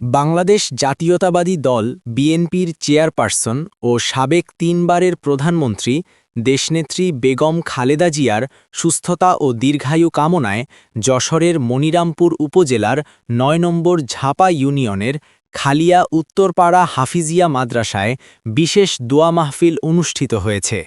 বাংলাদেশ জাতীয়তাবাদী দল বিএনপির চেয়ারপারসন ও সাবেক ৩ বারের প্রধানমন্ত্রী দেশনেত্রী বেগম খালেদা জিয়ার সুস্থতা ও দীর্ঘায়ু কামনায় যশোরের মনিরামপুর উপজেলার ৯ নম্বর ঝাপা ইউনিয়নের খালিয়া উত্তরপাড়া হাফিজিয়া মাদ্রাসায় বিশেষ দোয়া মাহফিল অনুষ্ঠিত হয়েছে।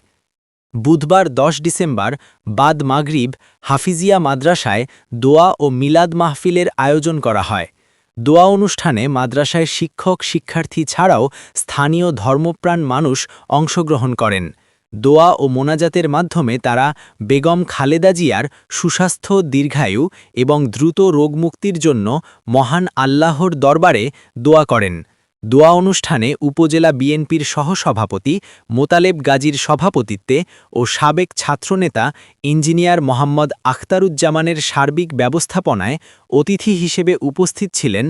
বুধবার ১০ ডিসেম্বর বাদ মাগরিব হাফিজিয়া মাদ্রাসায় দোয়া ও মিলাদ মাহফিলের আয়োজন করা হয়। দোয়া অনুষ্ঠানে মাদ্রাসায় শিক্ষক শিক্ষার্থী ছাড়াও স্থানীয় ধর্মপ্রাণ মানুষ অংশগ্রহণ করেন। দোয়া ও মোনাজাতের মাধ্যমে তারা বেগম খালেদা জিয়ার সুস্বাস্থ্য, দীর্ঘায়ু এবং দ্রুত রোগমুক্তির জন্য মহান আল্লাহর দরবারে দোয়া করেন। দোয়া অনুষ্ঠানে উপজেলা বিএনপির সহসভাপতি মোতালেব গাজীর সভাপতিত্বে ও সাবেক ছাত্রনেতা ইঞ্জিনিয়ার মোহাম্মদ আখতারুজ্জামানের সার্বিক ব্যবস্থাপনায় অতিথি হিসেবে উপস্থিত ছিলেন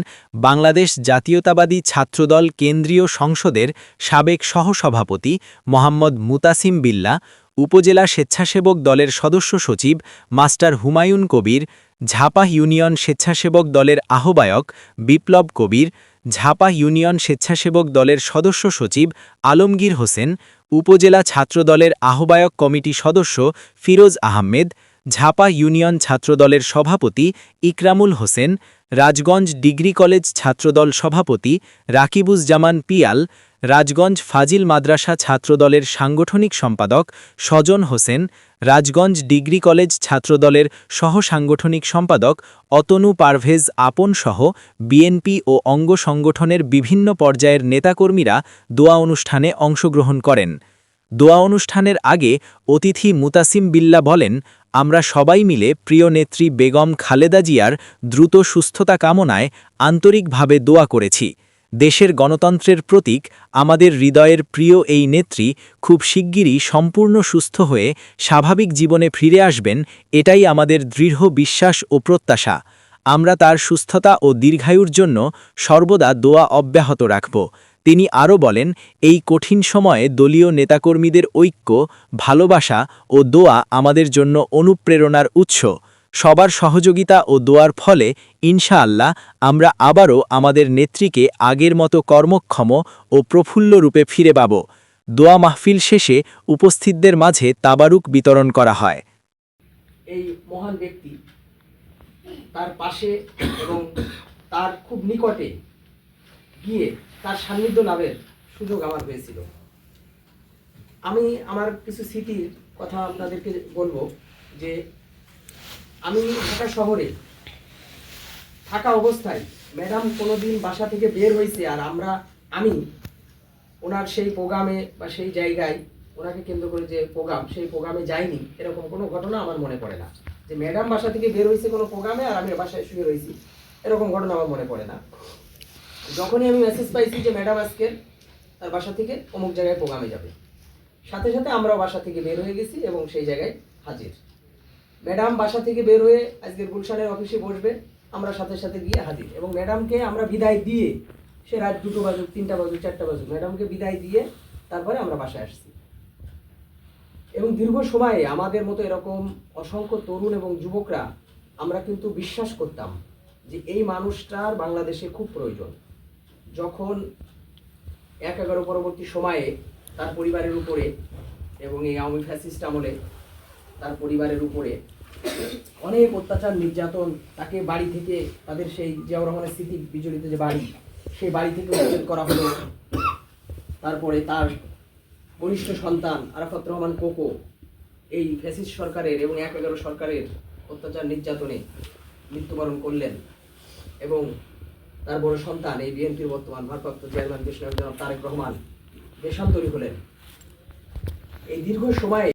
বাংলাদেশ জাতীয়তাবাদী ছাত্রদল কেন্দ্রীয় সংসদের সাবেক সহসভাপতি মোহাম্মদ মুতাসিম বিল্লাহ, উপজেলা স্বেচ্ছাসেবক দলের সদস্য সচিব মাস্টার হুমায়ুন কবির, ঝাপা ইউনিয়ন স্বেচ্ছাসেবক দলের আহ্বায়ক বিপ্লব কবির, ঝাপা ইউনিয়ন স্বেচ্ছাসেবক দলের সদস্য সচিব আলমগীর হোসেন, উপজেলা ছাত্রদলের আহ্বায়ক কমিটি সদস্য ফিরোজ আহমেদ, ঝাপা ইউনিয়ন ছাত্রদলের সভাপতি ইকরামুল হোসেন, রাজগঞ্জ ডিগ্রি কলেজ ছাত্রদল সভাপতি রাকিবুজ্জামান পিয়াল, রাজগঞ্জ ফাজিল মাদ্রাসা ছাত্রদলের সাংগঠনিক সম্পাদক সজন হোসেন, রাজগঞ্জ ডিগ্রি কলেজ ছাত্রদলের সহসাংগঠনিক সম্পাদক অতনু পারভেজ আপন সহ বিএনপি ও অঙ্গ সংগঠনের বিভিন্ন পর্যায়ের নেতাকর্মীরা দোয়া অনুষ্ঠানে অংশগ্রহণ করেন। দোয়া অনুষ্ঠানের আগে অতিথি মুতাসিম বিল্লাহ বলেন, আমরা সবাই মিলে প্রিয় নেত্রী বেগম খালেদা জিয়ার দ্রুত সুস্থতা কামনায় আন্তরিকভাবে দোয়া করেছি। দেশের গণতন্ত্রের প্রতীক আমাদের হৃদয়ের প্রিয় এই নেত্রী খুব শিগগিরই সম্পূর্ণ সুস্থ হয়ে স্বাভাবিক জীবনে ফিরে আসবেন, এটাই আমাদের দৃঢ় বিশ্বাস ও প্রত্যাশা। আমরা তার সুস্থতা ও দীর্ঘায়ুর জন্য সর্বদা দোয়া অব্যাহত রাখব। তিনি আরও বলেন, এই কঠিন সময়ে দলীয় নেতাকর্মীদের ঐক্য, ভালোবাসা ও দোয়া আমাদের জন্য অনুপ্রেরণার উৎস। সবার সহযোগিতা ও দোয়ার ফলে ইনশাআল্লাহ আমরা আবারও আমাদের নেত্রীকে আগের মতো কর্মক্ষম ও প্রফুল্ল রূপে ফিরে পাব। দোয়া মাহফিল শেষে উপস্থিতদের মাঝে তাবারুক বিতরণ করা হয়। এই মহান ব্যক্তি তার পাশে এবং তার খুব নিকটে গিয়ে তার সান্নিধ্য লাভের সুযোগ আমার হয়েছিল। আমি আমার কিছু স্মৃতির কথা আপনাদেরকে বলবো যে আমি ঢাকা শহরে থাকা অবস্থায় ম্যাডাম কোনোদিন বাসা থেকে বের হয়েছে আর আমি ওনার সেই প্রোগ্রামে বা সেই জায়গায় ওনাকে কেন্দ্র করে যে প্রোগ্রাম, সেই প্রোগ্রামে যাইনি, এরকম কোনো ঘটনা আমার মনে পড়ে না। যে ম্যাডাম বাসা থেকে বের হয়েছে কোনো প্রোগ্রামে আর আমি বাসায় শুয়ে রয়েছি, এরকম ঘটনা আমার মনে পড়ে না। যখনই আমি মেসেজ পাইছি যে ম্যাডাম আজকে তার বাসা থেকে অমুক জায়গায় প্রোগ্রামে যাবে, সাথে সাথে আমরাও বাসা থেকে বের হয়ে গেছি এবং সেই জায়গায় হাজির। ম্যাডাম বাসা থেকে বের হয়ে আজকের গুলশানের অফিসে বসবে, আমরা সাথে সাথে গিয়ে হাজির। এবং ম্যাডামকে আমরা বিদায় দিয়ে, সে রাত 2টো বাজুক, 3টা বাজুক, 4টা বাজুক, ম্যাডামকে বিদায় দিয়ে তারপরে আমরা বাসায় আসছি। এবং দীর্ঘ সময়ে আমাদের মতো এরকম অসংখ্য তরুণ এবং যুবকরা আমরা কিন্তু বিশ্বাস করতাম যে এই মানুষটার বাংলাদেশে খুব প্রয়োজন। যখন ১/১১ পরবর্তী সময়ে তার পরিবারের উপরে এবং এই আওয়ামী ফ্যাসিস্ট আমলে তার পরিবারের উপরে অনেক অত্যাচার, নির্যাতন, তাকে বাড়ি থেকে, তাদের সেই জিয়াউর রহমানের স্মৃতি বিজড়িত যে বাড়ি, সেই বাড়ি থেকে উচ্ছেদ করা হলো। তারপরে তার ঘনিষ্ঠ সন্তান আরাফাত রহমান কোকো এই ফ্যাসিস্ট সরকারের এবং ১/১১ সরকারের অত্যাচার নির্যাতনে মৃত্যুবরণ করলেন এবং তার বড় সন্তান এই বিএনপির বর্তমান ভারপ্রাপ্ত চেয়ারম্যান জনাব তারেক রহমান দেশান্তরী হলেন। এই দীর্ঘ সময়ে